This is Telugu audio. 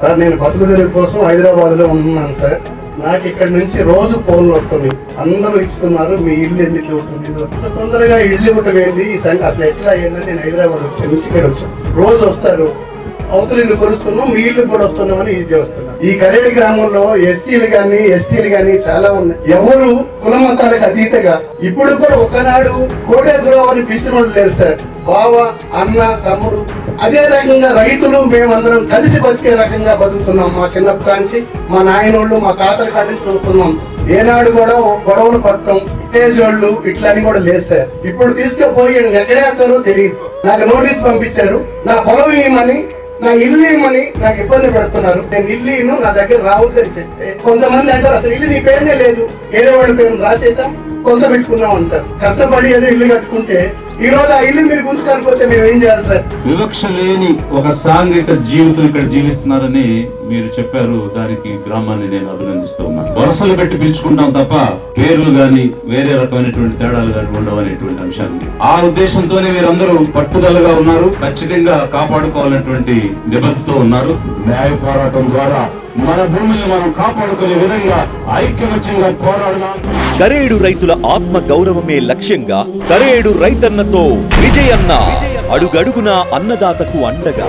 సార్ నేను బతుకుదెరువు కోసం హైదరాబాద్ లో ఉంటున్నాను సార్. నాకు ఇక్కడ నుంచి రోజు ఫోన్లు వస్తుంది, అందరూ ఇస్తున్నారు, మీ ఇల్లు ఎందుకు ఉంటుంది, తొందరగా ఇల్లు ఇవ్వటం ఏంది, ఈ సంగతి అసలు ఎట్లా అయ్యిందని నేను హైదరాబాద్ వచ్చాను, నుంచి ఇక్కడ వచ్చాను. రోజు వస్తారు, అవతల ఇల్లు కొలుస్తున్నాం, మీ ఇల్లు కూడా వస్తున్నామని ఇది వస్తున్నాం. ఈ కరేడి గ్రామంలో ఎస్సీలు గాని ఎస్టీలు గాని చాలా ఉన్నాయి. ఎవరు కుల మతాలకు అతీతగా ఇప్పుడు కూడా ఒకనాడు కోటేశ్వరరావు అని పిలిచిన లేరు సార్. బావ, అన్న, తమ్ముడు, అదే రకంగా రైతులు మేమందరం కలిసి బతికే రకంగా బతుకుతున్నాం. మా చిన్నప్పటి నుంచి మా నాయనోళ్ళు మా తాతల కాడి నుంచి చూస్తున్నాం. ఏనాడు కూడా గొడవలు పడటం, ఇటేజోళ్ళు ఇట్లని కూడా లేదు సార్. ఇప్పుడు తీసుకుపోయి ఎక్కడేస్తారో తెలియదు. నాకు నోటీస్ పంపించారు, నా పొలం ఇవ్వమని, నా ఇల్లు ఇవ్వమని నాకు ఇబ్బంది పెడుతున్నారు. నేను ఇల్లు నా దగ్గర రావద్దని చెప్తే కొంతమంది అంటారు అసలు ఇల్లు నీ పేరునే లేదు, వేరే వాళ్ళ పేరు రాసేసాం, కొంత పెట్టుకున్నాం అంటారు. కష్టపడి ఏదో ఇల్లు కట్టుకుంటే ఈ రోజు ఆ ఇల్లు మీరు గుంజుకోకపోతే మేము ఏం చేయాలి సార్? వివక్ష లేని ఒక సాంఘిక జీవితం ఇక్కడ జీవిస్తున్నారని మీరు చెప్పారు. దానికి గ్రామాన్ని నేను అభినందిస్తూ ఉన్నాను. వరుసలు పెట్టి పిలుచుకుంటాం తప్ప పేర్లు గాని వేరే రకమైనటువంటి తేడాలు గాని ఉండవనేటువంటి అంశాన్ని ఆ ఉద్దేశంతోనే మీరందరూ పట్టుదలగా ఉన్నారు. ఖచ్చితంగా కాపాడుకోవాలనేటువంటి నిబద్ధతో ఉన్నారు. న్యాయ పోరాటం ద్వారా మన భూమిని మనం కాపాడుకునే విధంగా ఐక్యమత్యంగా పోరాడదాం. కరేడు రైతుల ఆత్మ గౌరవమే లక్ష్యంగా కరేడు రైతన్నతో విజయన్న, అడుగడుగునా అన్నదాతకు అండగా.